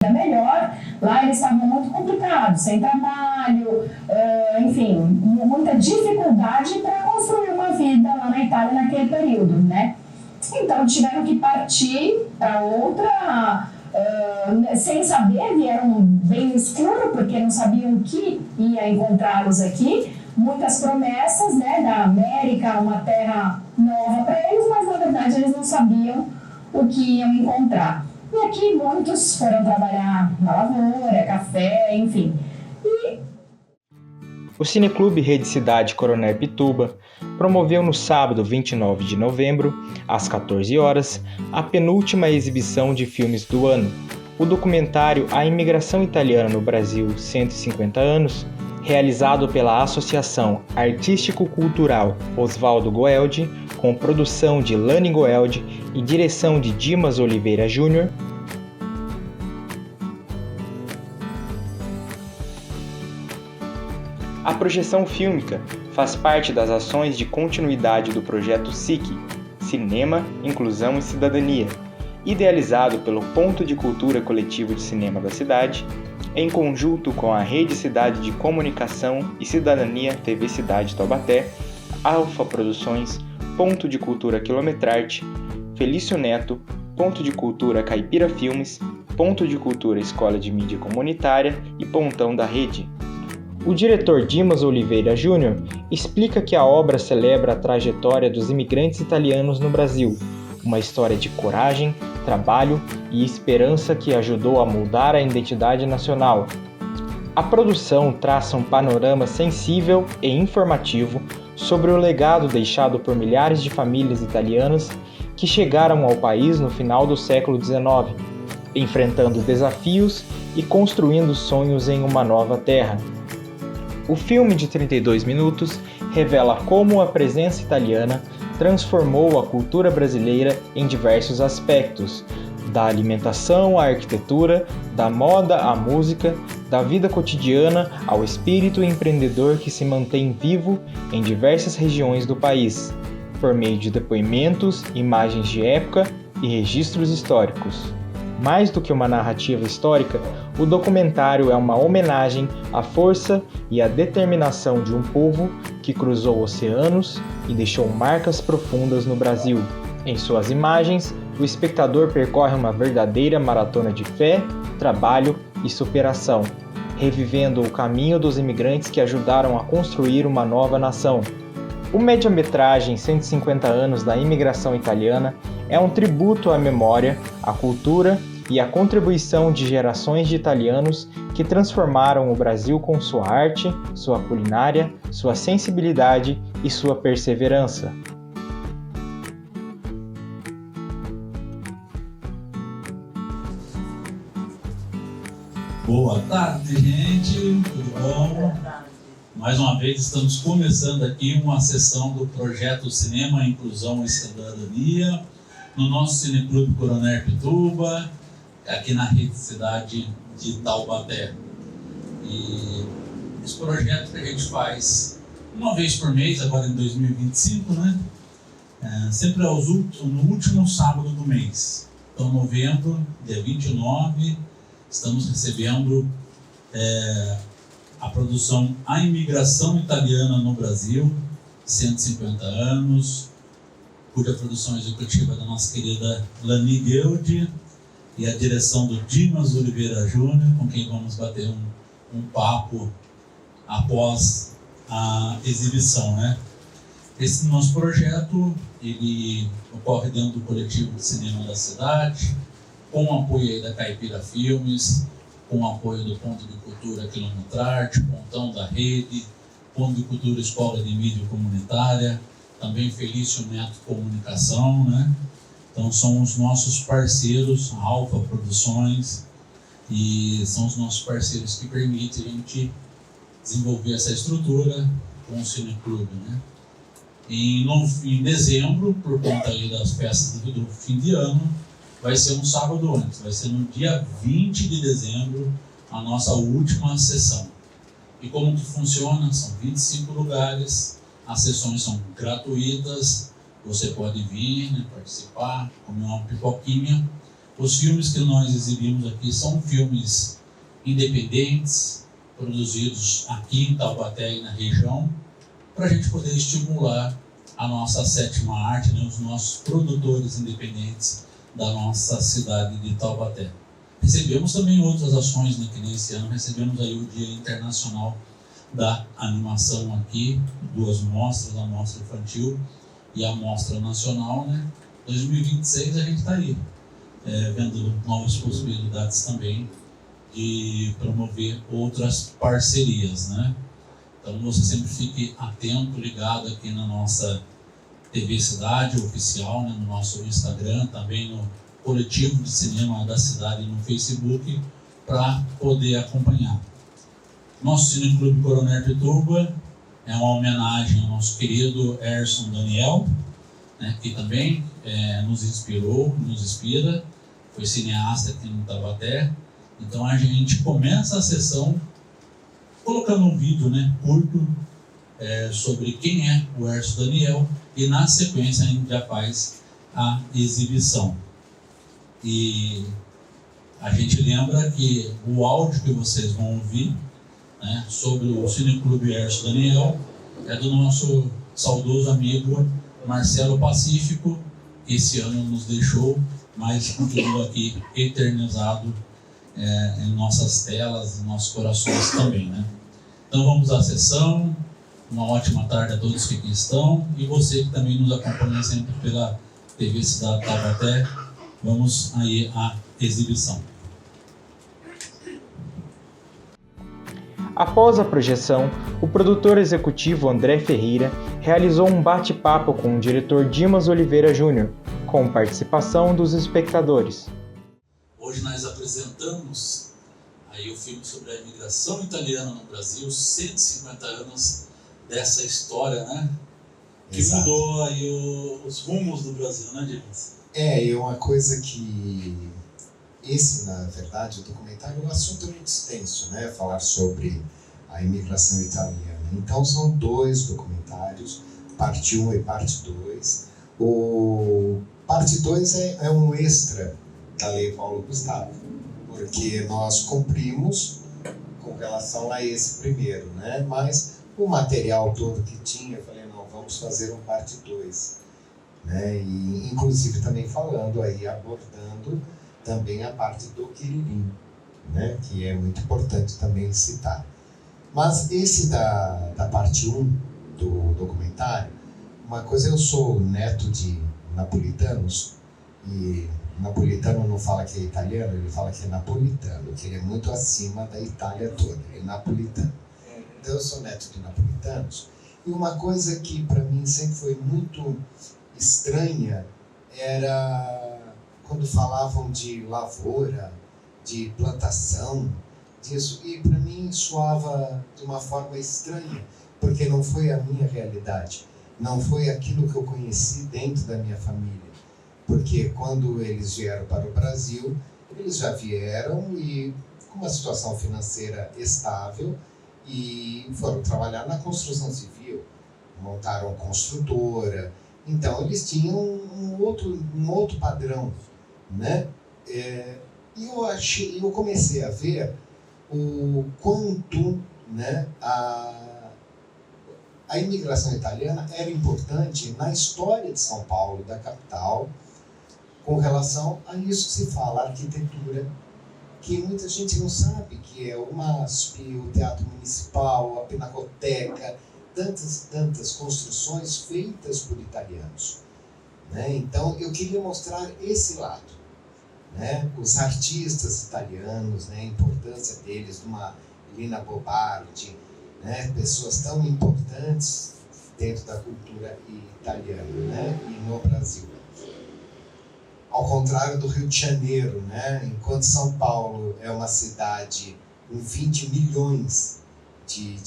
melhor. Lá eles estavam muito complicados, sem trabalho, enfim, muita dificuldade para construir uma vida lá na Itália naquele período, né? Então tiveram que partir para outra, sem saber, vieram bem no escuro, porque não sabiam o que ia encontrá-los aqui. Muitas promessas, né, da América, uma terra nova para eles, mas na verdade eles não sabiam o que iam encontrar. E aqui muitos foram trabalhar na lavoura, café, enfim. O Cineclube Rede Cidade Coronel Pituba promoveu no sábado 29 de novembro, às 14 horas, a penúltima exibição de filmes do ano, o documentário A Imigração Italiana no Brasil 150 anos, realizado pela Associação Artístico-Cultural Oswaldo Goeldi, com produção de Lani Goeldi e direção de Dimas Oliveira Júnior. A projeção fílmica faz parte das ações de continuidade do projeto SIC, Cinema, Inclusão e Cidadania, idealizado pelo Ponto de Cultura Coletivo de Cinema da cidade, em conjunto com a Rede Cidade de Comunicação e Cidadania TV Cidade Taubaté, Alfa Produções, Ponto de Cultura Quilometrarte, Felício Neto, Ponto de Cultura Caipira Filmes, Ponto de Cultura Escola de Mídia Comunitária e Pontão da Rede. O diretor Dimas Oliveira Júnior explica que a obra celebra a trajetória dos imigrantes italianos no Brasil, uma história de coragem, trabalho e esperança que ajudou a moldar a identidade nacional. A produção traça um panorama sensível e informativo sobre o legado deixado por milhares de famílias italianas que chegaram ao país no final do século XIX, enfrentando desafios e construindo sonhos em uma nova terra. O filme de 32 minutos revela como a presença italiana transformou a cultura brasileira em diversos aspectos, da alimentação à arquitetura, da moda à música, da vida cotidiana ao espírito empreendedor que se mantém vivo em diversas regiões do país, por meio de depoimentos, imagens de época e registros históricos. Mais do que uma narrativa histórica, o documentário é uma homenagem à força e à determinação de um povo que cruzou oceanos e deixou marcas profundas no Brasil. Em suas imagens, o espectador percorre uma verdadeira maratona de fé, trabalho e superação, revivendo o caminho dos imigrantes que ajudaram a construir uma nova nação. O média-metragem 150 anos da imigração italiana é um tributo à memória, à cultura e à contribuição de gerações de italianos que transformaram o Brasil com sua arte, sua culinária, sua sensibilidade e sua perseverança. Boa tarde, gente, tudo bom? Mais uma vez estamos começando aqui uma sessão do projeto Cinema, Inclusão e Cidadania no nosso Cineclube Coronel Pituba, aqui na Rede Cidade de Taubaté. E esse projeto que a gente faz uma vez por mês, agora em 2025, né? Sempre no último sábado do mês. Então, novembro, dia 29, estamos recebendo a produção A Imigração Italiana no Brasil, 150 anos, cuja produção executiva é da nossa querida Lani Goeldi e a direção do Dimas Oliveira Júnior, com quem vamos bater um papo após a exibição, né? Esse nosso projeto, ele ocorre dentro do coletivo de cinema da cidade, com o apoio aí da Caipira Filmes, com o apoio do Ponto de Cultura Quilometrarte, Pontão da Rede, Ponto de Cultura Escola de Mídia Comunitária, também Felício Neto Comunicação, né? Então são os nossos parceiros, Alfa Produções, e são os nossos parceiros que permitem a gente desenvolver essa estrutura com o Cineclube, né? Em dezembro, por conta aí das festas do fim de ano, vai ser um sábado antes, vai ser no dia 20 de dezembro, a nossa última sessão. E como que funciona? São 25 lugares, as sessões são gratuitas, você pode vir, né, participar, comer uma pipoquinha, Os filmes que nós exibimos aqui são filmes independentes, produzidos aqui em Taubaté e na região, para a gente poder estimular a nossa sétima arte, né, os nossos produtores independentes da nossa cidade de Taubaté. Recebemos também outras ações, né, que nesse ano recebemos aí o Dia Internacional da Animação aqui, 2 mostras, a mostra infantil e a mostra nacional, né? 2026 a gente está aí, vendo novas possibilidades também de promover outras parcerias, né? Então você sempre fique atento, ligado aqui na nossa TV Cidade Oficial, né? No nosso Instagram, também no Coletivo de Cinema da Cidade no Facebook, para poder acompanhar. Nosso Cine Clube Coronel Pituba é uma homenagem ao nosso querido Erson Daniel, né, que também nos inspirou, nos inspira, foi cineasta aqui no Taubaté. Então a gente começa a sessão colocando um vídeo, né, curto sobre quem é o Erson Daniel, e na sequência a gente já faz a exibição. E a gente lembra que o áudio que vocês vão ouvir, né, sobre o Cineclube Erson Daniel é do nosso saudoso amigo Marcelo Pacífico, que esse ano nos deixou, mas continua aqui eternizado em nossas telas, em nossos corações também, né? Então vamos à sessão. Uma ótima tarde a todos que aqui estão, e você que também nos acompanha sempre pela TV Cidade Taubaté. Vamos aí à exibição. Após a projeção, o produtor executivo André Ferreira realizou um bate-papo com o diretor Dimas Oliveira Júnior, com participação dos espectadores. Hoje nós apresentamos aí o filme sobre a imigração italiana no Brasil, 150 anos dessa história, né? Que Exato. Mudou aí os rumos do Brasil, né, Dimas? É uma coisa que... Esse, na verdade, o documentário, o assunto é muito extenso, né? Falar sobre a imigração italiana. Então, são 2 documentários, parte 1 e parte 2. O parte 2 é um extra da Lei Paulo Gustavo, porque nós cumprimos com relação a esse primeiro, né? Mas o material todo que tinha, eu falei, não, vamos fazer um parte 2, né? E, inclusive, também falando aí, abordando também a parte do Quiririm, né, que é muito importante também citar. Mas esse da parte 1 do documentário, uma coisa, eu sou neto de napolitanos, e napolitano não fala que é italiano, ele fala que é napolitano, que ele é muito acima da Itália toda, é napolitano. Então eu sou neto de napolitanos, e uma coisa que para mim sempre foi muito estranha era quando falavam de lavoura, de plantação, disso, e para mim soava de uma forma estranha, porque não foi a minha realidade, não foi aquilo que eu conheci dentro da minha família, porque quando eles vieram para o Brasil, eles já vieram e com uma situação financeira estável e foram trabalhar na construção civil, montaram construtora, então eles tinham um outro padrão, né? E eu comecei a ver o quanto, né, a imigração italiana era importante na história de São Paulo, da capital, com relação a isso que se fala, a arquitetura, que muita gente não sabe, que é o MASP, o Teatro Municipal, a Pinacoteca, tantas construções feitas por italianos, né? Então eu queria mostrar esse lado, né? Os artistas italianos, né? A importância deles, uma Lina Bobardi, né? Pessoas tão importantes dentro da cultura italiana, né? E no Brasil. Ao contrário do Rio de Janeiro, né? Enquanto São Paulo é uma cidade com 20 milhões de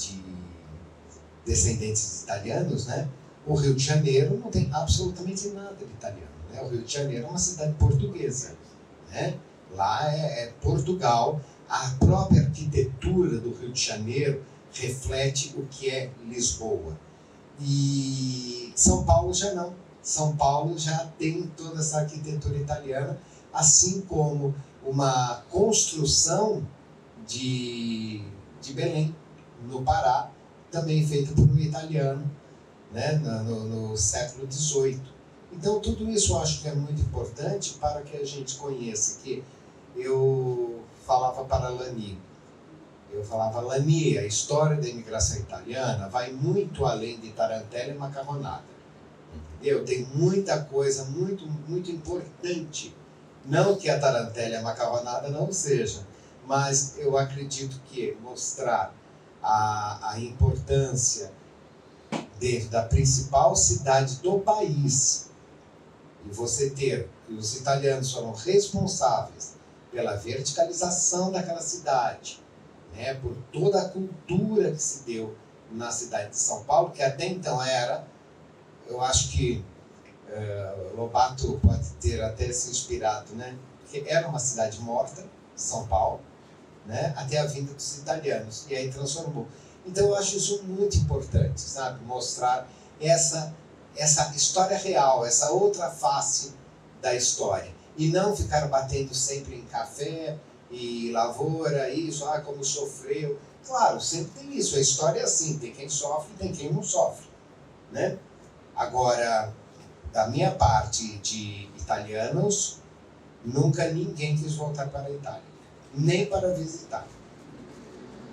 descendentes italianos, né? O Rio de Janeiro não tem absolutamente nada de italiano, né? O Rio de Janeiro é uma cidade portuguesa, né? Lá é Portugal. A própria arquitetura do Rio de Janeiro reflete o que é Lisboa. E São Paulo já não. São Paulo já tem toda essa arquitetura italiana, assim como uma construção de Belém, no Pará, também feita por um italiano, né, no século XVIII. Então, tudo isso eu acho que é muito importante para que a gente conheça que eu falava para Lani, a história da imigração italiana vai muito além de tarantela e macarronada. Entendeu? Tem muita coisa muito, muito importante. Não que a tarantela e a macarronada não seja, mas eu acredito que mostrar a importância dentro da principal cidade do país, e você ter que os italianos foram responsáveis pela verticalização daquela cidade, né, por toda a cultura que se deu na cidade de São Paulo, que até então era, eu acho que Lobato pode ter até se inspirado, né, porque era uma cidade morta, São Paulo, né, até a vinda dos italianos, e aí transformou. Então eu acho isso muito importante, sabe, mostrar essa história real, essa outra face da história, e não ficar batendo sempre em café e lavoura, isso, como sofreu. Claro, sempre tem isso, a história é assim, tem quem sofre, tem quem não sofre, né? Agora, da minha parte de italianos, nunca ninguém quis voltar para a Itália, nem para visitar,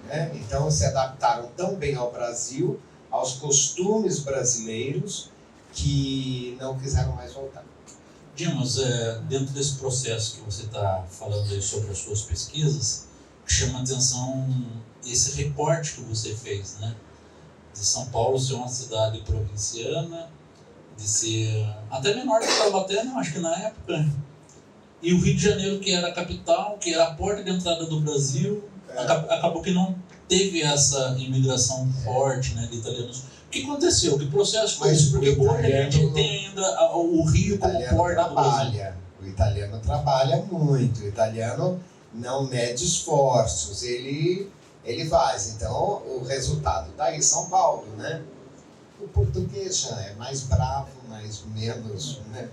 né? Então se adaptaram tão bem ao Brasil, aos costumes brasileiros, que não quiseram mais voltar. Dimas, dentro desse processo que você está falando aí sobre as suas pesquisas, chama a atenção esse recorte que você fez, né? De São Paulo ser uma cidade provinciana, de ser até menor que Taubaté, não, acho que na época, e o Rio de Janeiro, que era a capital, que era a porta de entrada do Brasil, acabou que não teve essa imigração forte, né, de italianos. O que aconteceu? Que processo foi isso? Porque hoje a gente tem ainda o Rio como porta do Brasil. O italiano trabalha muito, o italiano não mede esforços, ele faz. Então, o resultado está aí, São Paulo, né? O português já é mais bravo, mais menos, né?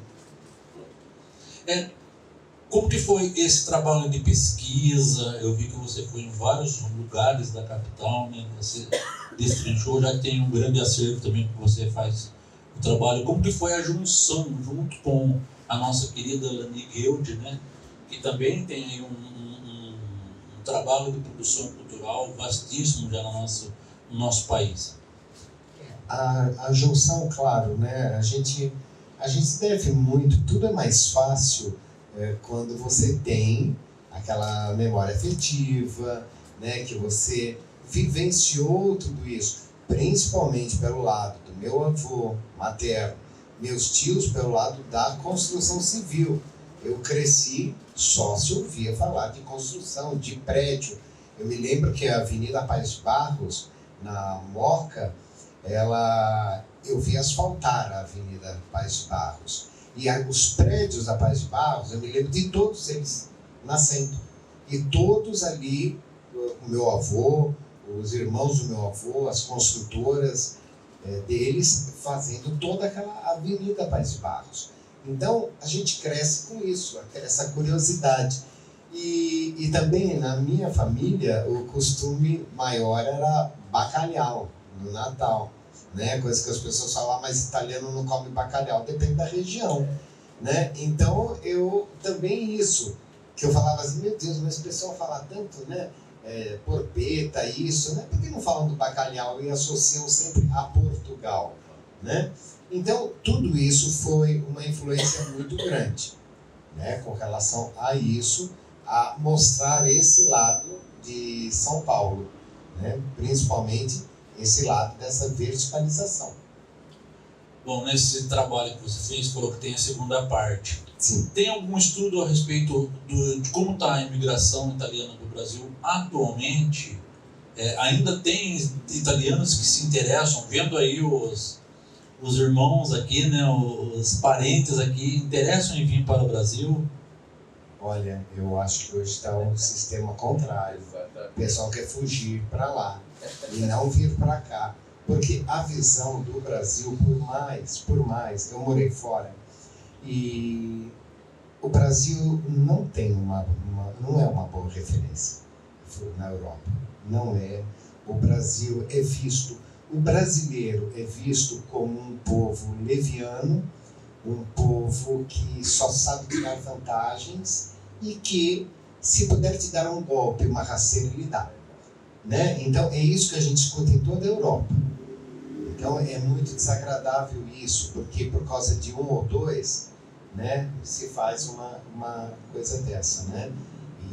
Como que foi esse trabalho de pesquisa? Eu vi que você foi em vários lugares da capital, né? Você destrinchou, já tem um grande acervo também que você faz o trabalho. Como que foi a junção, junto com a nossa querida Lani Guild, né? Que também tem aí um trabalho de produção cultural vastíssimo já no nosso país. A junção, claro, né? A gente deve muito, tudo é mais fácil quando você tem aquela memória afetiva, né, que você vivenciou tudo isso, principalmente pelo lado do meu avô materno, meus tios pelo lado da construção civil. Eu cresci só se ouvia falar de construção, de prédio. Eu me lembro que a Avenida Paz de Barros, na Moca, eu vi asfaltar a Avenida Paz de Barros. E os prédios da Paz de Barros, eu me lembro de todos eles nascendo. E todos ali, o meu avô, os irmãos do meu avô, as construtoras deles, fazendo toda aquela Avenida Paz de Barros. Então, a gente cresce com isso, essa curiosidade. E também, na minha família, o costume maior era bacalhau, no Natal. Né? Coisa que as pessoas falam, mas italiano não come bacalhau, depende da região, né? Então eu também isso, que eu falava assim, meu Deus, mas o pessoal fala tanto, né? Porpeta, isso, né? Por que não falam do bacalhau e associam sempre a Portugal, né? Então tudo isso foi uma influência muito grande, né? Com relação a isso, a mostrar esse lado de São Paulo, né? Principalmente esse lado dessa verticalização. Bom, nesse trabalho que você fez, falou que tem a segunda parte. Sim. Tem algum estudo a respeito de como está a imigração italiana do Brasil atualmente? Ainda tem italianos que se interessam, vendo aí os irmãos aqui, né, os parentes aqui, interessam em vir para o Brasil? Olha, eu acho que hoje está um sistema contrário. O pessoal quer fugir para lá e não vir para cá, porque a visão do Brasil, por mais, eu morei fora, e o Brasil não tem não é uma boa referência na Europa. Não é. O Brasil é visto, o brasileiro é visto como um povo leviano, um povo que só sabe tirar vantagens e que, se puder te dar um golpe, uma rasteira, ele dá. Né? Então, é isso que a gente escuta em toda a Europa. Então, é muito desagradável isso, porque por causa de um ou dois, né, se faz uma coisa dessa, né?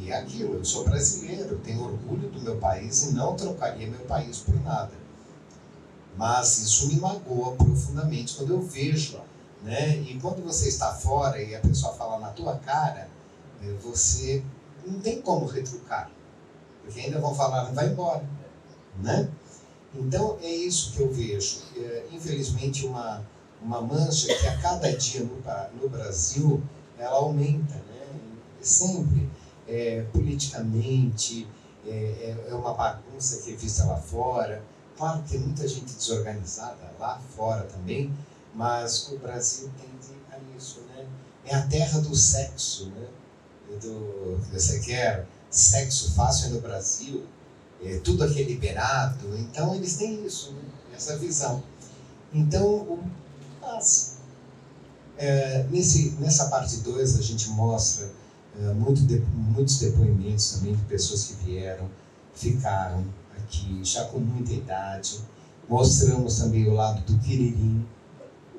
E é aquilo, eu sou brasileiro, tenho orgulho do meu país e não trocaria meu país por nada. Mas isso me magoa profundamente quando eu vejo, né? E quando você está fora e a pessoa fala na tua cara, você não tem como retrucar, porque ainda vão falar, não vai embora, né? Então é isso que eu vejo. Infelizmente uma mancha que a cada dia no Brasil ela aumenta, né? Sempre. Politicamente, é uma bagunça que é vista lá fora. Claro que tem muita gente desorganizada lá fora também, mas o Brasil tende a isso, né? É a terra do sexo, né? Você quer sexo fácil no Brasil, tudo aqui é liberado, então eles têm isso, né? Essa visão. Então, nessa parte 2 a gente mostra muitos depoimentos também de pessoas que vieram, ficaram aqui já com muita idade. Mostramos também o lado do Quiririm,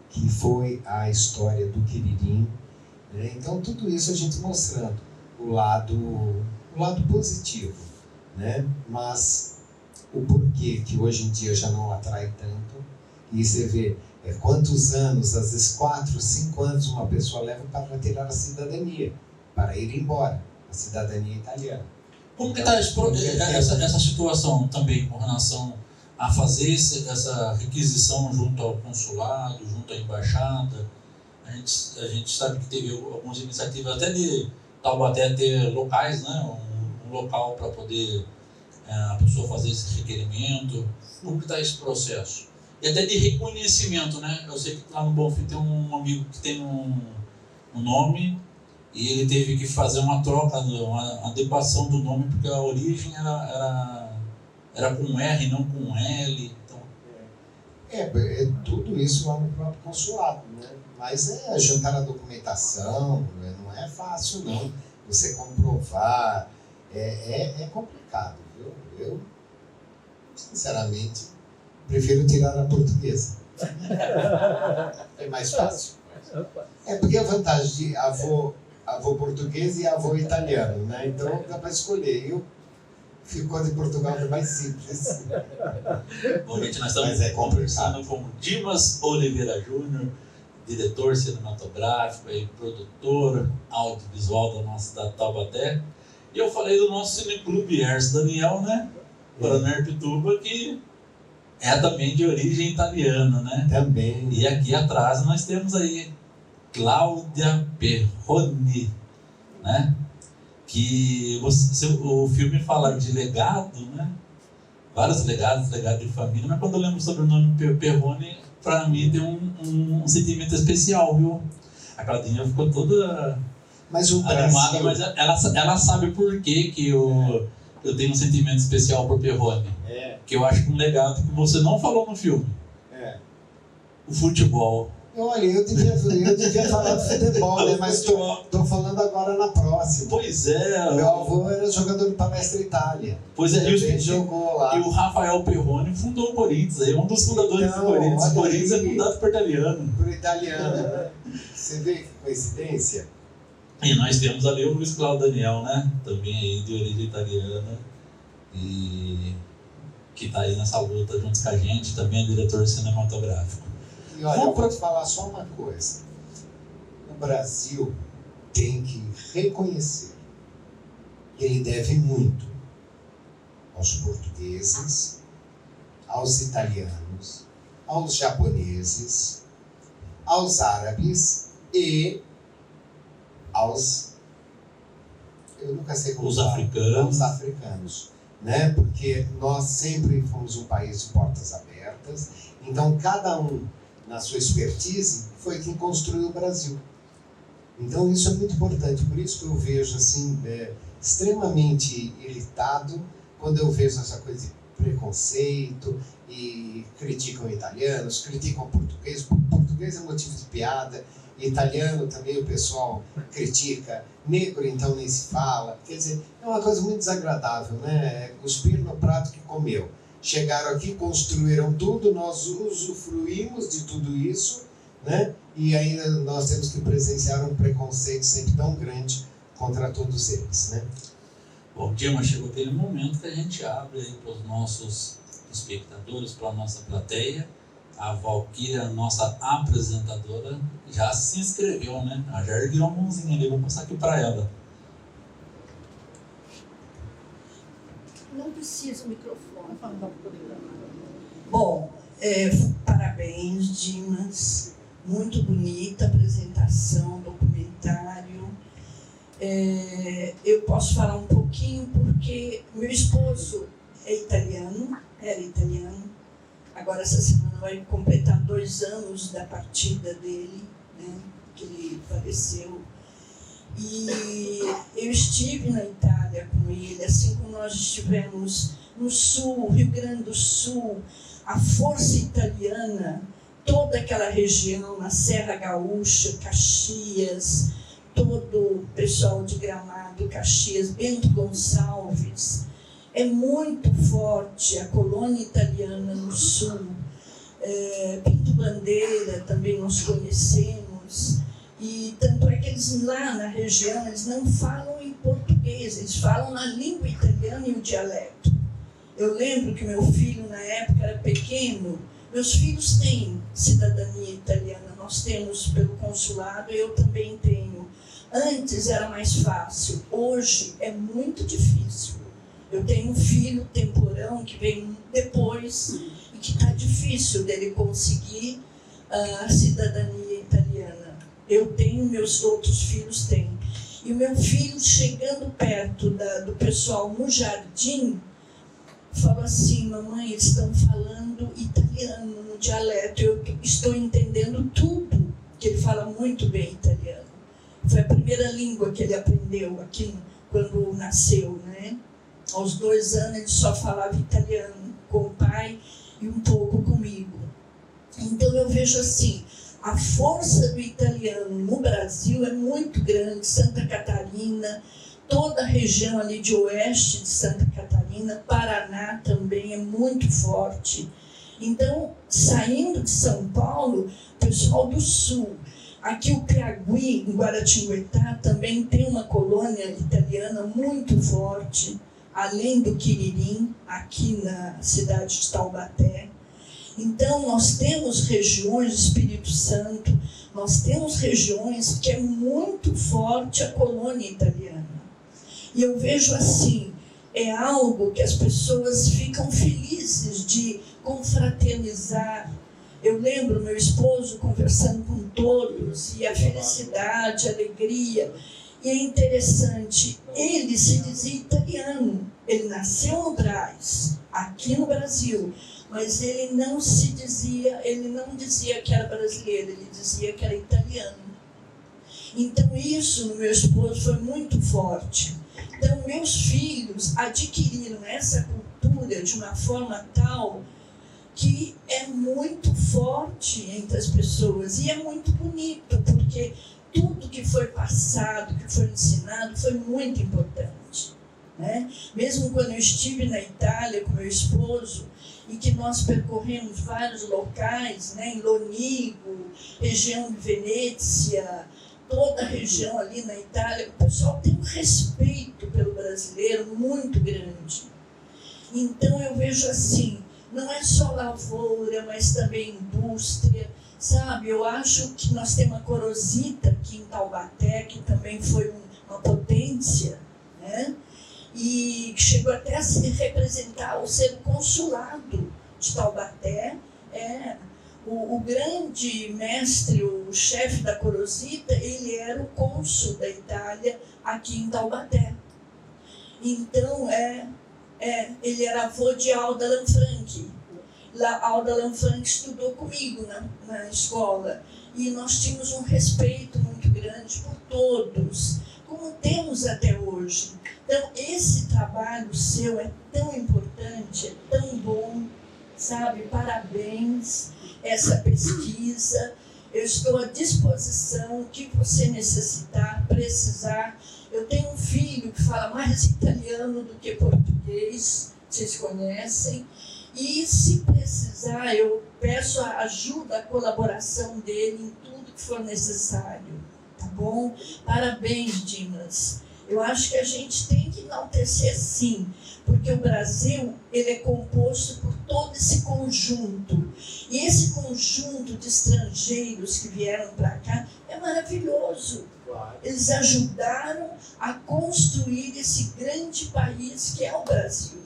que foi a história do Quiririm, né? Então tudo isso a gente mostrando o lado positivo, né? Mas o porquê que hoje em dia já não atrai tanto, e você vê quantos anos, às vezes 4, 5 anos uma pessoa leva para tirar a cidadania, para ir embora, a cidadania italiana. Como que está essa situação também com relação a fazer essa requisição junto ao consulado, junto à embaixada? A gente sabe que teve algumas iniciativas até de Taubaté ter locais, né? Um local para poder a pessoa fazer esse requerimento. Como que está esse processo? E até de reconhecimento, né? Eu sei que lá no Bonfim tem um amigo que tem um nome e ele teve que fazer uma troca, uma adequação do nome, porque a origem era com R, não com L. Então... É tudo isso lá no próprio consulado, né? Mas juntar a documentação, não é fácil, não. Você comprovar, é complicado, viu? Eu, sinceramente, prefiro tirar a portuguesa. É mais fácil. É porque a vantagem de avô português e avô italiano, né? Então dá para escolher. Eu fico de Portugal, é mais simples. Bom, gente, nós estamos conversando com Dimas Oliveira Júnior, diretor cinematográfico, produtor audiovisual da Taubaté. E eu falei do nosso cineclube Ers Daniel, né? Coronel Pituba, que é também de origem italiana, né? Também. E aqui atrás nós temos aí Cláudia Perroni, né? Que o filme fala de legado, né? Vários legados, legado de família, mas quando eu lembro sobre o nome Perroni, para mim tem um sentimento especial, viu? A Claudinha ficou toda animada, mas ela sabe por que eu tenho um sentimento especial por Perroni. Que eu acho que um legado que você não falou no filme. O futebol. Olha, eu devia falar de futebol, né? Mas estou falando agora na próxima. Pois é. Meu avô era jogador de Palestra Itália. Pois é, ele jogou lá. E o Rafael Perroni fundou o Corinthians, é um dos fundadores do Corinthians. O Corinthians é fundado por italiano. Por italiano, né? Você vê que coincidência? E nós temos ali o Luiz Cláudio Daniel, né? Também aí de origem italiana. E que está aí nessa luta junto com a gente, também é diretor cinematográfico. E olha, eu vou te falar só uma coisa. O Brasil tem que reconhecer que ele deve muito aos portugueses, aos italianos, aos japoneses, aos árabes e aos... eu nunca sei como falar. Aos africanos. Né? Porque nós sempre fomos um país de portas abertas, então cada um, na sua expertise, foi quem construiu o Brasil. Então isso é muito importante, por isso que eu vejo assim, extremamente irritado quando eu vejo essa coisa de preconceito e criticam italianos, criticam português, português é motivo de piada, italiano também o pessoal critica, negro então nem se fala, quer dizer, é uma coisa muito desagradável, né? Cuspir no prato que comeu. Chegaram aqui, construíram tudo, nós usufruímos de tudo isso, né? E ainda nós temos que presenciar um preconceito sempre tão grande contra todos eles, né? Bom, Dilma, chegou aquele momento que a gente abre aí para os nossos espectadores, para a nossa plateia. A Valquíria, nossa apresentadora, já se inscreveu, né? Ela já ergueu uma mãozinha ali, vou passar aqui para ela. Não precisa o microfone. Bom, parabéns, Dimas. Muito bonita a apresentação, documentário. Eu posso falar um pouquinho porque meu esposo era italiano. Agora essa semana vai completar 2 anos da partida dele, né, que ele faleceu. E eu estive na Itália com ele, assim como nós estivemos no Sul, Rio Grande do Sul, a força italiana, toda aquela região, na Serra Gaúcha, Caxias, todo o pessoal de Gramado, Caxias, Bento Gonçalves. É muito forte a colônia italiana no Sul. Pinto Bandeira também nós conhecemos. E tanto é que eles lá na região, eles não falam em português, eles falam na língua italiana e o dialeto. Eu lembro que meu filho, na época, era pequeno. Meus filhos têm cidadania italiana, nós temos pelo consulado, eu também tenho. Antes era mais fácil, hoje é muito difícil. Eu tenho um filho temporão que veio depois e que está difícil dele conseguir a cidadania italiana. Eu tenho, meus outros filhos têm. E o meu filho, chegando perto do pessoal no jardim, falou assim: mamãe, eles estão falando italiano no dialeto, eu estou entendendo tudo, que ele fala muito bem italiano. Foi a primeira língua que ele aprendeu aqui quando nasceu, né? Aos 2 anos ele só falava italiano com o pai e um pouco comigo. Então eu vejo assim, a força do italiano no Brasil é muito grande. Santa Catarina, toda a região ali de oeste de Santa Catarina, Paraná também é muito forte. Então, saindo de São Paulo, pessoal do sul, aqui o Piauí, em Guaratinguetá, também tem uma colônia italiana muito forte, além do Quiririm, aqui na cidade de Taubaté. Então, nós temos regiões do Espírito Santo, nós temos regiões que é muito forte a colônia italiana. E eu vejo assim, é algo que as pessoas ficam felizes de confraternizar. Eu lembro meu esposo conversando com todos, e a felicidade, a alegria. E é interessante, ele se dizia italiano, ele nasceu no Brás, aqui no Brasil, mas ele não dizia que era brasileiro, ele dizia que era italiano. Então isso no meu esposo foi muito forte. Então meus filhos adquiriram essa cultura de uma forma tal que é muito forte entre as pessoas, e é muito bonito, porque tudo que foi passado, que foi ensinado, foi muito importante, né? Mesmo quando eu estive na Itália com meu esposo, e que nós percorremos vários locais, né, em Lonigo, região de Venécia, toda a região ali na Itália, o pessoal tem um respeito pelo brasileiro muito grande. Então eu vejo assim, não é só lavoura, mas também indústria, sabe? Eu acho que nós temos a Corosita aqui em Taubaté, que também foi uma potência, né? E chegou até a se representar, ou ser o consulado de Taubaté. O grande mestre, o chefe da Corosita, ele era o cônsul da Itália aqui em Taubaté. Então, ele era avô de Alda Lanfranchi. Alda Lanfranchi estudou comigo na escola. e nós tínhamos um respeito muito grande por todos, como temos até hoje. Então, esse trabalho seu é tão importante, é tão bom, sabe? Parabéns, essa pesquisa. Eu estou à disposição, o que você necessitar, precisar. Eu tenho um filho que fala mais italiano do que português, vocês conhecem. E, se precisar, eu peço a ajuda, a colaboração dele em tudo que for necessário. Tá bom? Parabéns, Dimas. Eu acho que a gente tem que enaltecer, sim, porque o Brasil ele é composto por todo esse conjunto. E esse conjunto de estrangeiros que vieram para cá é maravilhoso. Eles ajudaram a construir esse grande país que é o Brasil.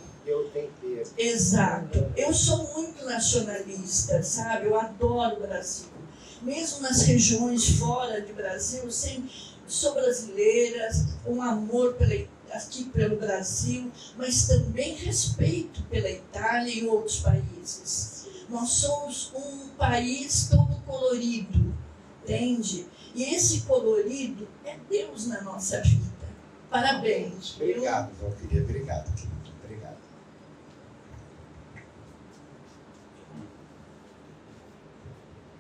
Exato. Eu sou muito nacionalista, sabe? Eu adoro o Brasil. Mesmo nas regiões fora de Brasil, eu sempre sou brasileira, um amor aqui pelo Brasil, mas também respeito pela Itália e outros países. Nós somos um país todo colorido, entende? E esse colorido é Deus na nossa vida. Parabéns. Obrigado, Valquíria. Obrigado, querido. Obrigado.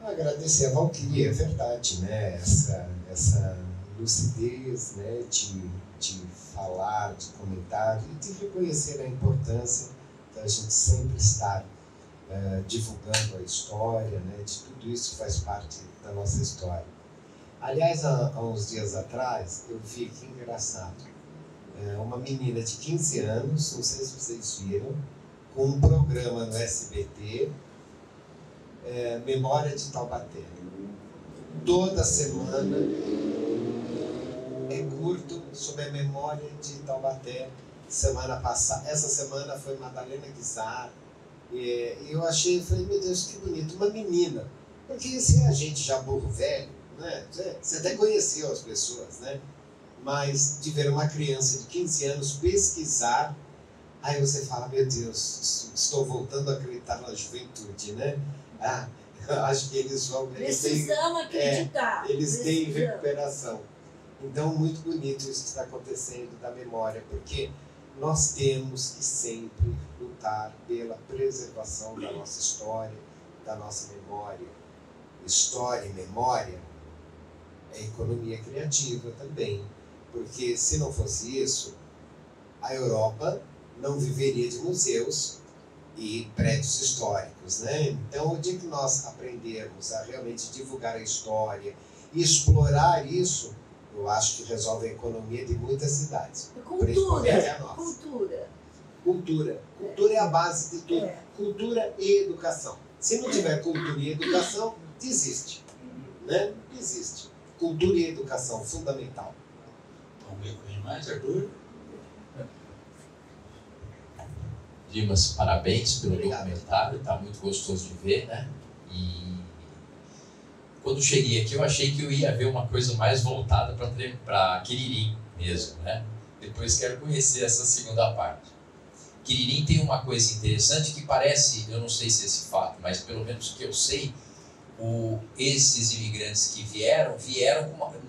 Agradecer a Valquíria, é verdade, né? Essa lucidez, né? de falar, de comentar e de reconhecer a importância da gente sempre estar divulgando a história, né? De tudo isso que faz parte da nossa história. Aliás, há uns dias atrás, eu vi que engraçado, uma menina de 15 anos, não sei se vocês viram, com um programa no SBT, Memória de Taubaté. Toda semana é curto sobre a memória de Taubaté. Essa semana foi Madalena Guizar. E eu falei, meu Deus, que bonito, uma menina. Porque se a gente já burro velho, né? Você até conheceu as pessoas, né? Mas de ver uma criança de 15 anos pesquisar, aí você fala, meu Deus, estou voltando a acreditar na juventude, né? Acho que eles vão... Precisamos acreditar. Eles têm recuperação. Então, muito bonito isso que está acontecendo da memória, porque nós temos que sempre lutar pela preservação da nossa história, da nossa memória. História e memória é economia criativa também, porque se não fosse isso, a Europa não viveria de museus e prédios históricos, né? Então, o dia que nós aprendermos a realmente divulgar a história e explorar isso, eu acho que resolve a economia de muitas cidades. Principalmente a nossa. Cultura é a base de tudo. Cultura e educação. Se não tiver cultura e educação, desiste, né? Desiste. Cultura e educação, fundamental. Vamos ver com mais, Arthur? Dimas, parabéns pelo documentário, está muito gostoso de ver, né? E quando cheguei aqui eu achei que eu ia ver uma coisa mais voltada para Quiririm mesmo, né? Depois quero conhecer essa segunda parte. Quiririm tem uma coisa interessante que parece, eu não sei se é esse fato, mas pelo menos que eu sei, esses imigrantes que vieram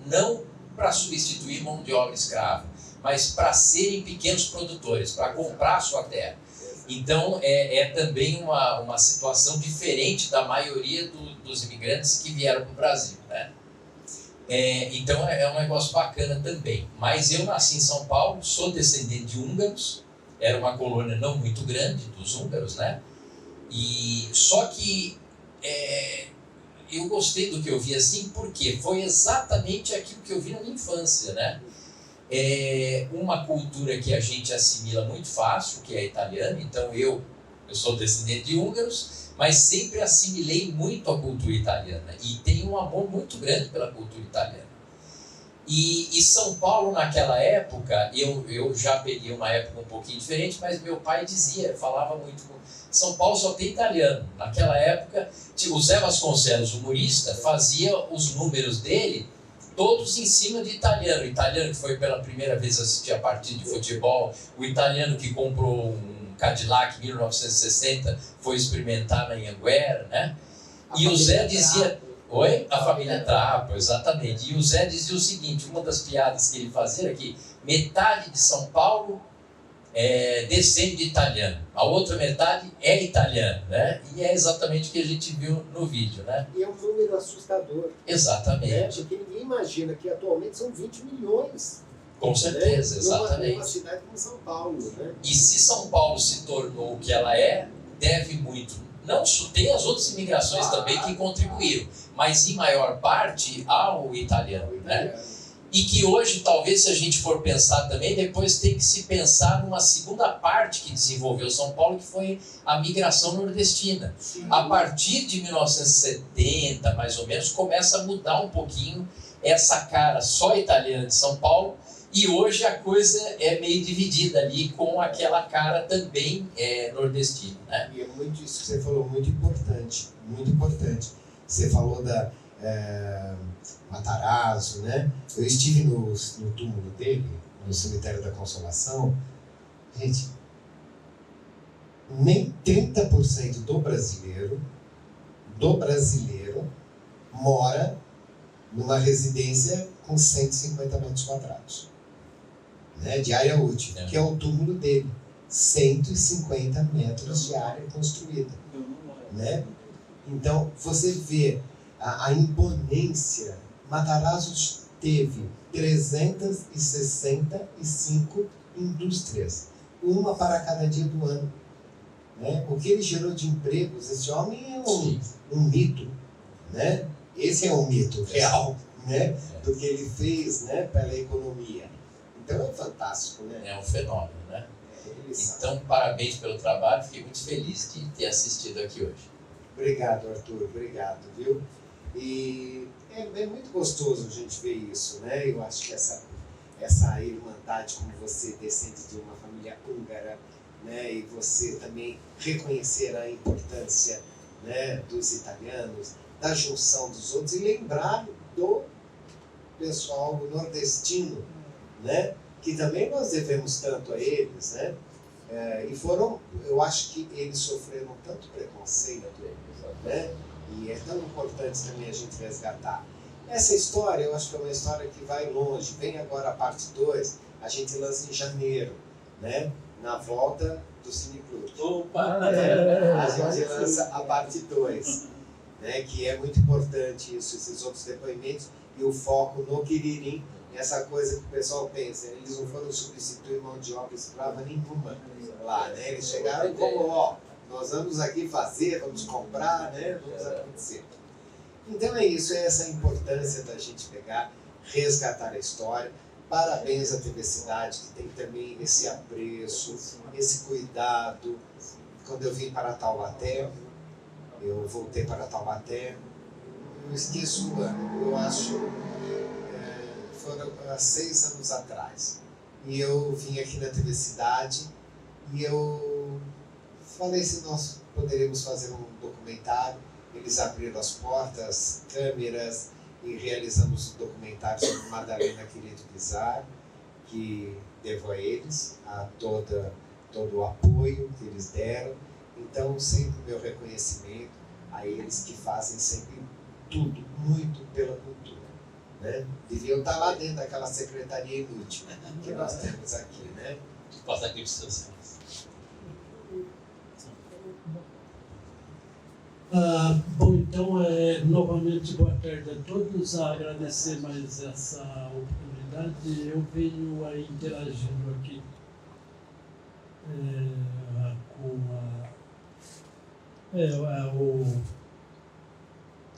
não para substituir mão de obra escrava, mas para serem pequenos produtores, para comprar a sua terra. Então, é também uma situação diferente da maioria dos imigrantes que vieram para o Brasil, né? Então, é um negócio bacana também. Mas eu nasci em São Paulo, sou descendente de húngaros, era uma colônia não muito grande dos húngaros, né? Só que eu gostei do que eu vi assim, porque foi exatamente aquilo que eu vi na minha infância, né? Uma cultura que a gente assimila muito fácil, que é a italiana. Então eu sou descendente de húngaros, mas sempre assimilei muito a cultura italiana e tenho um amor muito grande pela cultura italiana. E São Paulo naquela época, eu já peguei uma época um pouquinho diferente, mas meu pai falava muito, São Paulo só tem italiano. Naquela época, o Zé Vasconcelos, humorista, fazia os números dele todos em cima de italiano. O italiano que foi pela primeira vez assistir a partida de futebol, o italiano que comprou um Cadillac em 1960, foi experimentar na Anhanguera, né? E o Zé dizia, Oi? A família Trapo, exatamente. E o Zé dizia o seguinte, uma das piadas que ele fazia era que metade de São Paulo descende de italiano, a outra metade é italiano, né? E é exatamente o que a gente viu no vídeo, né? E é um número assustador. Exatamente. Né? Porque ninguém imagina que atualmente são 20 milhões. Com certeza, Né? exatamente. Numa cidade como São Paulo, né? E se São Paulo se tornou o que ela é, deve muito. Não tem as outras imigrações também que contribuíram, mas em maior parte ao italiano, né? E que hoje, talvez, se a gente for pensar também, depois tem que se pensar numa segunda parte que desenvolveu São Paulo, que foi a migração nordestina. Sim. A partir de 1970, mais ou menos, começa a mudar um pouquinho essa cara só italiana de São Paulo, e hoje a coisa é meio dividida ali com aquela cara também nordestina, né? E é muito isso que você falou, muito importante, muito importante. Você falou da Matarazzo, né? Eu estive no túmulo dele, no cemitério da Consolação. Gente, nem 30% do brasileiro mora numa residência com 150 metros quadrados, né, de área útil, que é o túmulo dele. 150 metros de área construída, né? Então, você vê a imponência. Matarazzo teve 365 indústrias, uma para cada dia do ano, né? O que ele gerou de empregos, esse homem é um mito, né? Esse é um mito real, né? Do que ele fez, né, pela economia. Então é fantástico, né? É um fenômeno, né? Então, parabéns pelo trabalho, fiquei muito feliz de ter assistido aqui hoje. Obrigado, Arthur, obrigado, viu? E é muito gostoso a gente ver isso, né? Eu acho que essa irmandade, como você descende de uma família húngara, né? E você também reconhecer a importância, né, dos italianos, da junção dos outros, e lembrar do pessoal nordestino, né? Que também nós devemos tanto a eles, né? E eu acho que eles sofreram tanto preconceito, né? E é tão importante também a gente resgatar. Essa história, eu acho que é uma história que vai longe. Vem agora a parte 2, a gente lança em janeiro, né? Na volta do Cine Club. Opa! A gente lança a parte 2, né? Que é muito importante isso, esses outros depoimentos e o foco no Quiririm, essa coisa que o pessoal pensa, eles não foram substituir mão de obra escrava nenhuma lá, né? Eles chegaram como, nós vamos aqui fazer, vamos comprar, né? Vamos acontecer. Então é isso, é essa importância da gente pegar, resgatar a história. Parabéns à TV Cidade, que tem também esse apreço, esse cuidado. Quando eu vim para Taubaté, eu voltei para Taubaté, eu esqueço o ano, eu acho, foram 6 anos atrás. E eu vim aqui na TV Cidade e eu falei se nós poderíamos fazer um documentário. Eles abriram as portas, câmeras, e realizamos um documentário sobre Madalena Querido Bizarro, que devo a eles, a todo o apoio que eles deram. Então, sempre o meu reconhecimento a eles que fazem sempre tudo, muito pela cultura, né? Deviam estar lá dentro daquela secretaria inútil que nós temos aqui, né? Posso aqui distância. Bom, então, novamente, boa tarde a todos. Agradecer mais essa oportunidade. Eu venho interagindo aqui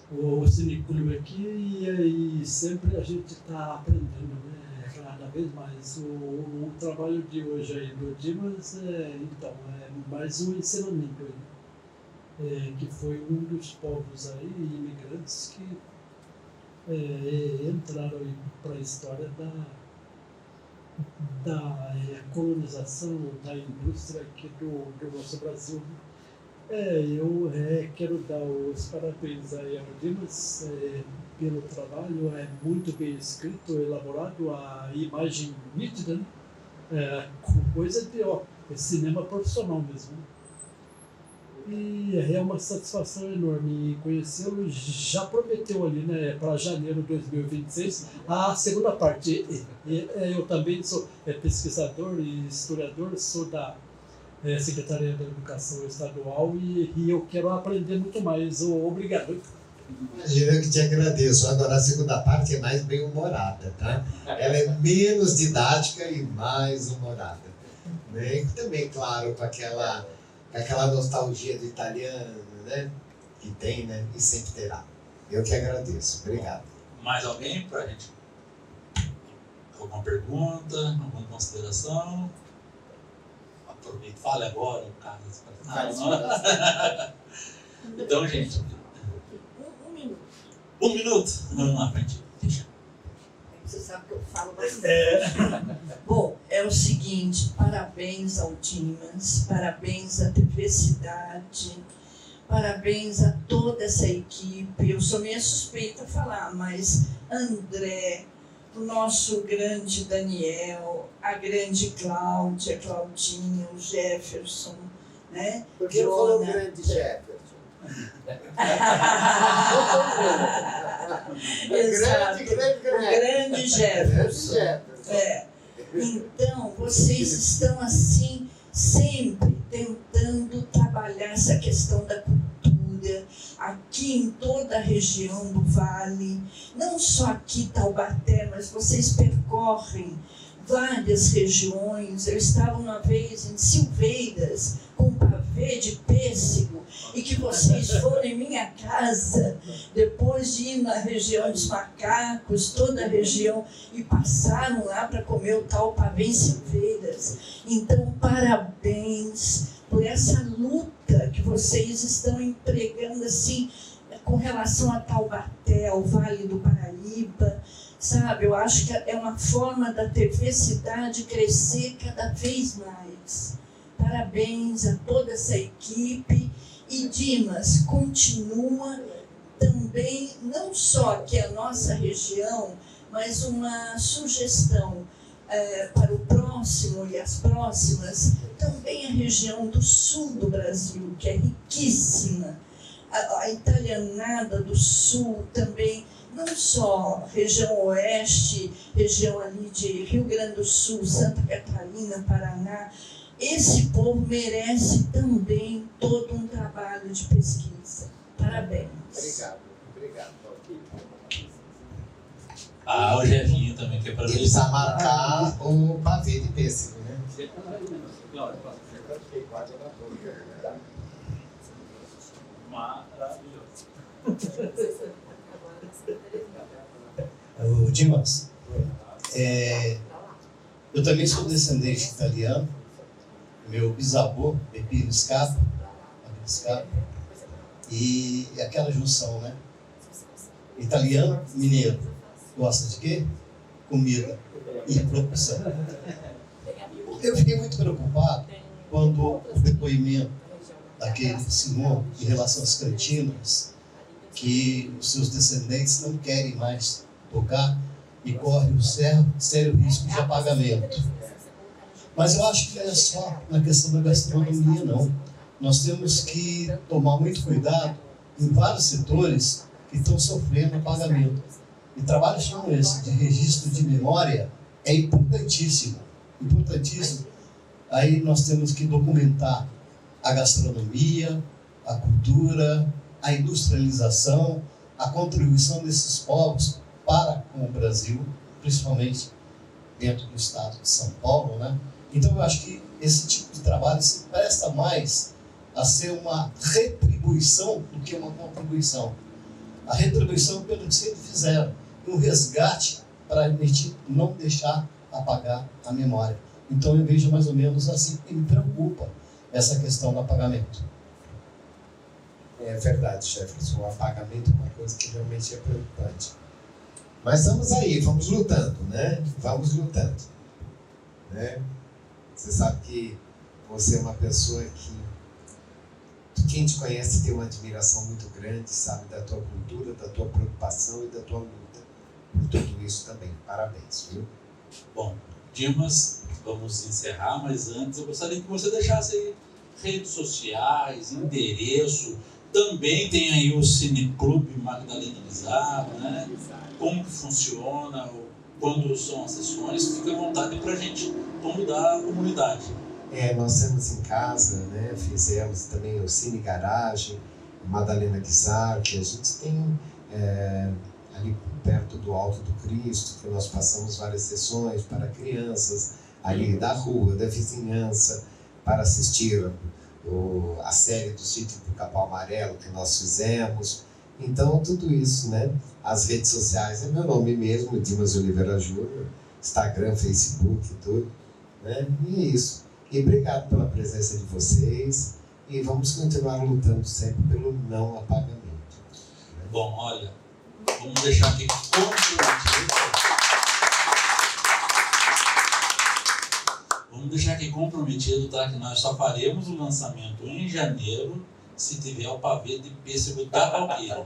com o Cineclube aqui, e sempre a gente está aprendendo, né? Cada vez mais. O trabalho de hoje aí do Dimas é mais um ensinamento aí. Que foi um dos povos aí, imigrantes, que entraram para a história da colonização, da indústria aqui do nosso Brasil. Eu quero dar os parabéns aí ao Dimas pelo trabalho, é muito bem escrito, elaborado, a imagem nítida, né? Coisa de cinema profissional mesmo. E é uma satisfação enorme conhecê-lo. Já prometeu ali, né, para janeiro de 2026, a segunda parte. Eu também sou pesquisador e historiador, sou da Secretaria da Educação Estadual e eu quero aprender muito mais. Obrigado. Imagina, eu que te agradeço. Agora, a segunda parte é mais bem-humorada, tá? Ela é menos didática e mais humorada. Né? E também, claro, com aquela nostalgia do italiano, né? Que tem, né? E sempre terá. Eu que agradeço. Obrigado. Mais alguém para a gente? Alguma pergunta? Alguma consideração? Aproveita, fale agora, Carlos. Então, gente. Um minuto. Vamos lá, frente. Deixa. Você sabe que eu falo bastante. Bom, é o seguinte, parabéns ao Dimas, parabéns à TV Cidade, parabéns a toda essa equipe. Eu sou meio suspeita a falar, mas André, o nosso grande Daniel, a grande Cláudia, Claudinha, o Jefferson, né? Por que falou grande Jefferson? Exato, grande Jefferson. Então, vocês estão assim, sempre tentando trabalhar essa questão da cultura, aqui em toda a região do Vale, não só aqui Taubaté, mas vocês percorrem várias regiões. Eu estava uma vez em Silveiras, com pavê de pêssego, e que vocês foram em minha casa, depois de ir na região dos macacos, toda a região, e passaram lá para comer o tal pavê em Silveiras. Então, parabéns por essa luta que vocês estão empregando, assim, com relação a Taubaté, ao Vale do Paraíba, sabe? Eu acho que é uma forma da TV Cidade crescer cada vez mais. Parabéns a toda essa equipe. E Dimas, continua também, não só aqui a nossa região, mas uma sugestão para o próximo e as próximas, também a região do sul do Brasil, que é riquíssima. A italianada do sul também, não só região oeste, região ali de Rio Grande do Sul, Santa Catarina, Paraná. Esse povo merece também todo um trabalho de pesquisa. Parabéns. Obrigado. O Jefinho também quer para ele precisa marcar o pavê de pêssego, né? O Dimas, eu também sou descendente italiano. Meu bisavô, Pepino Scarpa, e aquela junção, né? Italiano, mineiro. Gosta de quê? Comida e profissão. Eu fiquei muito preocupado quando o depoimento daquele senhor em relação às cantinas, que os seus descendentes não querem mais tocar e corre o sério risco de apagamento. Mas eu acho que não é só na questão da gastronomia, não. Nós temos que tomar muito cuidado em vários setores que estão sofrendo apagamento. E trabalhos como esse, de registro de memória, é importantíssimo. Importantíssimo. Aí nós temos que documentar a gastronomia, a cultura, a industrialização, a contribuição desses povos para com o Brasil, principalmente dentro do estado de São Paulo, né? Então eu acho que esse tipo de trabalho se presta mais a ser uma retribuição do que uma contribuição. A retribuição pelo que eles fizeram, um resgate para não deixar apagar a memória. Então eu vejo mais ou menos assim, que me preocupa essa questão do apagamento. É verdade, Jefferson, o apagamento é uma coisa que realmente é preocupante. Mas estamos aí, vamos lutando, né? Vamos lutando. Né? Você sabe que você é uma pessoa que quem te conhece tem uma admiração muito grande, sabe, da tua cultura, da tua preocupação e da tua luta por tudo isso também. Parabéns, viu? Bom, Dimas, vamos encerrar, mas antes eu gostaria que você deixasse aí redes sociais, endereço. Também tem aí o Cineclube Magdalena Guizar, né? Como que funciona, quando são as sessões, fica à vontade para a gente convidar a comunidade. Nós temos em casa, né, fizemos também o Cine Garagem, Madalena Guizar, que a gente tem ali perto do Alto do Cristo, que nós passamos várias sessões para crianças ali da rua, da vizinhança, para assistir a série do Sítio do Capão Amarelo que nós fizemos. Então, tudo isso, né? As redes sociais, é meu nome mesmo, Dimas Oliveira Júnior, Instagram, Facebook, tudo, né? E é isso. E obrigado pela presença de vocês e vamos continuar lutando sempre pelo não apagamento. Bom, olha, vamos deixar aqui comprometido. Vamos deixar aqui comprometido, tá? Que nós só faremos o lançamento em janeiro, se tiver o pavê de pêssego da Valqueira.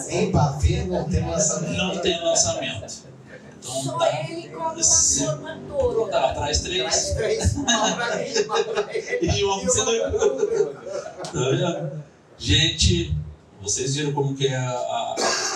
Sem pavê não tem lançamento. Não tem lançamento. Então, só tá. ele come uma forma toda. Tá, traz três. Uma pra mim. E uma pra você. Gente, vocês viram como que é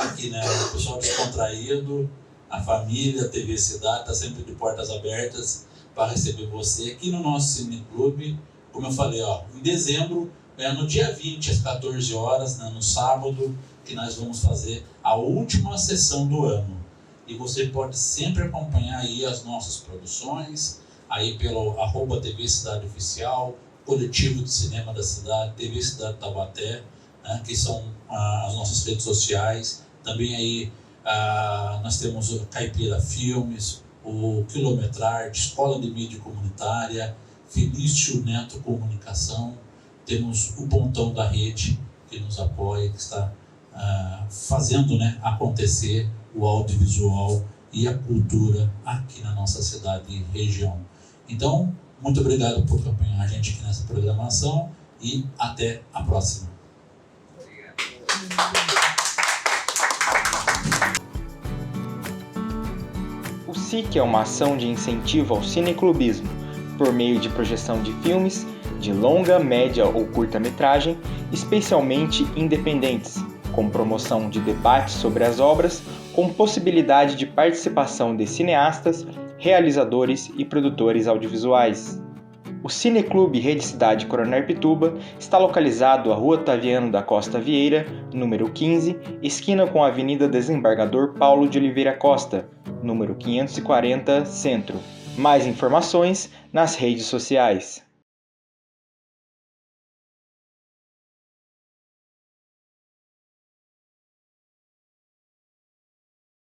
aqui, né? O pessoal descontraído, a família, a TV Cidade está sempre de portas abertas para receber você aqui no nosso Cineclube. Como eu falei, ó, em dezembro, no dia 20 às 14 horas, né, no sábado, que nós vamos fazer a última sessão do ano. E você pode sempre acompanhar aí as nossas produções, aí pelo @TV Cidade Oficial, Coletivo de Cinema da Cidade, TV Cidade Taubaté, né, que são as nossas redes sociais. Também aí nós temos o Caipira Filmes, o Quilometrarte, Escola de Mídia Comunitária, Felício Neto Comunicação, temos o Pontão da Rede, que nos apoia, que está fazendo, né, acontecer o audiovisual e a cultura aqui na nossa cidade e região. Então, muito obrigado por acompanhar a gente aqui nessa programação e até a próxima. O SIC é uma ação de incentivo ao cineclubismo, por meio de projeção de filmes de longa, média ou curta-metragem, especialmente independentes, com promoção de debates sobre as obras, com possibilidade de participação de cineastas, realizadores e produtores audiovisuais. O Cineclube Rede Cidade Coronel Pituba está localizado à Rua Otaviano da Costa Vieira, número 15, esquina com a Avenida Desembargador Paulo de Oliveira Costa, número 540, Centro. Mais informações nas redes sociais.